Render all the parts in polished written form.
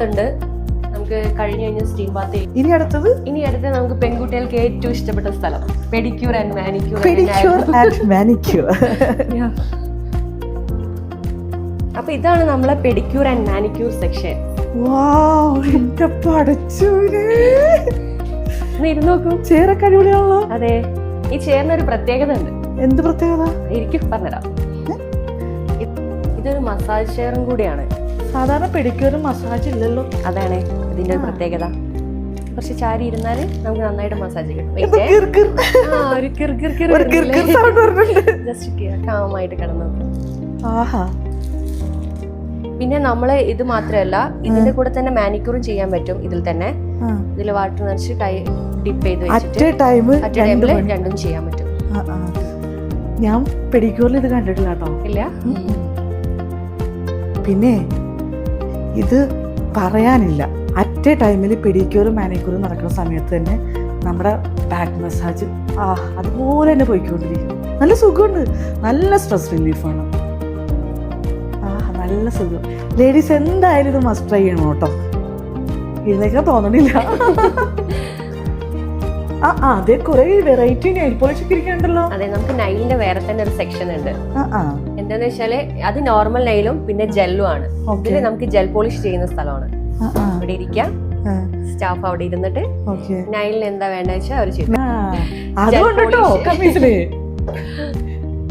ഉണ്ട്. നമുക്ക് കഴിഞ്ഞ സ്റ്റീം ബാത്ത്. ഇനി അടുത്തത് നമുക്ക് പെൺകുട്ടികൾക്ക് ഏറ്റവും ഇഷ്ടപ്പെട്ട സ്ഥലം പെഡിക്യൂർ ആൻഡ് മാനിക്യൂർ. അപ്പൊ ഇതാണ് നമ്മളെ പെഡിക്യൂർ ആൻഡ് മാനിക്യൂർ സെക്ഷൻ. ഇരുന്ന് നോക്കൂ, ചെയറൊക്കെ അടിപൊളിയാണല്ലോ. അതെ, ഈ ചെയറിനൊരു പ്രത്യേകത ഉണ്ട്. എന്ത് പ്രത്യേകത? എനിക്ക് പറഞ്ഞുതരാം. ഇതൊരു മസാജ് ചെയറും കൂടിയാണ്. സാധാരണ പെഡിക്യൂറും മസാജ് ഇല്ലല്ലോ. അതാണ് ഇതിന്റെ ഒരു പ്രത്യേകത. കുറച്ച് ചാരി ഇരുന്നാല് നമുക്ക് നന്നായിട്ട് മസാജ് കിട്ടും. ജസ്റ്റ് കാമായിട്ട് കിടന്നു. പിന്നെ നമ്മള് ഇത് മാത്രമല്ല, ഇതിന്റെ കൂടെ തന്നെ മാനിക്യൂറും ചെയ്യാൻ പറ്റും. ഇതിൽ തന്നെ ഇതിൽ വാട്ടർ നിറച്ച് കൈ ഡിപ്പ് ചെയ്ത് വെച്ചിട്ട് ടൈമില് രണ്ടും ചെയ്യാൻ പറ്റും. ഞാൻ പെഡിക്യൂറിൽ ഇത് കണ്ടിട്ടില്ല കേട്ടോ. ഇല്ല. പിന്നെ ഇത് പറയാനില്ല, അറ്റ് എ ടൈമിൽ പെഡിക്യൂറും മാനിക്യൂറും നടക്കുന്ന സമയത്ത് തന്നെ നമ്മുടെ ബാക്ക് മസാജ് അതുപോലെ തന്നെ പോയിക്കൊണ്ടിരിക്കും. നല്ല സുഖമുണ്ട്, നല്ല സ്ട്രെസ് റിലീഫാണ്. നല്ല സുഖം. ലേഡീസ് എന്തായാലും ഇത് മസ്റ്റ് ട്രൈ ചെയ്യണം കേട്ടോ. ഇതിനൊക്കെ തോന്നണില്ല. അതെ, കുറെ വെറൈറ്റി നെയിൽ പോളിഷ് ഒക്കെ ഇരിക്കണ്ടല്ലോ. അതെ, നമുക്ക് നൈലിന്റെ വേറെ തന്നെ ഒരു സെക്ഷൻ ഉണ്ട്. എന്താന്ന് വെച്ചാല് അത് നോർമൽ നൈലും പിന്നെ ജെല്ലും ആണ്. ഇതില് നമുക്ക് ജെൽ പോളിഷ് ചെയ്യുന്ന സ്ഥലമാണ്. അവിടെ ഇരിക്കാം, സ്റ്റാഫ് അവിടെ ഇരുന്നിട്ട് നൈലിന് എന്താ വേണ്ട വെച്ചാൽ അവർ ചെയ്യും.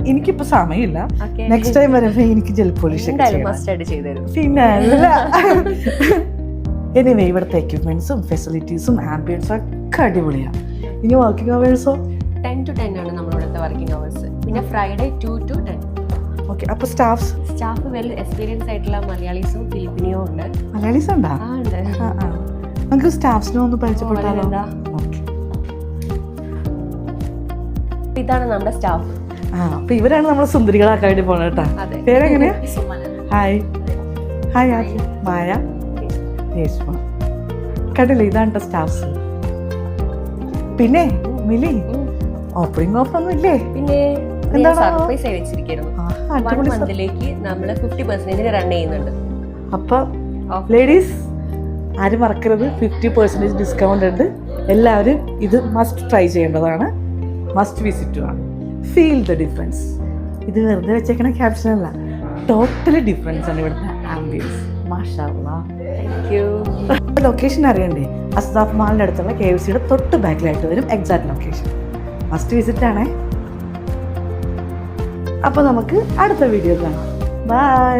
എനിക്കിപ്പോ സമയമില്ല, നെക്സ്റ്റ് ടൈം വരുമ്പോ എനിക്ക് ജെൽ പോളിഷ് പിന്നെ എനിവേ ഇവിടുത്തെ എക്യുപ്മെന്റ്സും ഫെസിലിറ്റീസും ആംബിയൻസും ഒക്കെ അടിപൊളിയാണ്. ഇനി വർക്കിംഗ് അവേഴ്സോ 10 to 10 ആണ് നമ്മളിവിടുത്തെ വർക്കിംഗ് അവേഴ്സ്. പിന്നെ ഫ്രൈഡേ 2 to 10. ഓക്കെ. അപ്പൊ സ്റ്റാഫ് വെൽ എക്സ്പീരിയൻസ് ആയിട്ടുള്ള മലയാളീസും ഫിലിപ്പിനിയോ ഉണ്ട്. മലയാളീസ് ഉണ്ടോ? നമുക്ക് സ്റ്റാഫ്സിനെ ഒന്ന് പരിചയപ്പെട്ടാലോ? ഇതാണ് നമ്മുടെ സ്റ്റാഫ്. അപ്പൊ ഇവരാണ് നമ്മളെ സുന്ദരികളാക്കാൻ വേണ്ടി പോണ കേട്ടാ. പേരെങ്ങനെയാ? ഹായ് മായ, രേഷ്മ. കണ്ടില്ലേ, ഇതാണ് സ്റ്റാഫ്സ്. പിന്നെ മിലി, ഓപ്പണിംഗ് ഓഫർ ഒന്നും ഇല്ലേ? പിന്നെ സർപ്രൈസ് ആയി വെച്ചിരിക്കുന്നു. 1 മന്തിലേക്ക് നമ്മള് 50% റൺ ചെയ്യുന്നുണ്ട്. അപ്പൊ ലേഡീസ് ആരും മറക്കരുത്, 50% ഡിസ്കൗണ്ട് ഉണ്ട്. എല്ലാവരും ഇത് മസ്റ്റ് ട്രൈ ചെയ്യേണ്ടതാണ്, മസ്റ്റ് വിസിറ്റ് ആണ്. Feel the difference. ഇത് വെറുതെ വെച്ചേക്കണ ക്യാപ്ഷൻ അല്ല, ടോട്ടലി ഡിഫറൻസ് ആണ് ഇവിടുത്തെ ആംബിയൻസ്. മാഷാഅല്ലാഹ്. ലൊക്കേഷൻ അറിയണ്ടേ? അസ്താഫ് മാളിന്റെ അടുത്തുള്ള KFCയുടെ തൊട്ട് ബാക്കിലായിട്ട് വരും എക്സാക്ട് ലൊക്കേഷൻ. മസ്റ്റ് വിസിറ്റ് ആണേ. അപ്പൊ നമുക്ക് അടുത്ത വീഡിയോ കാണാം. ബൈ.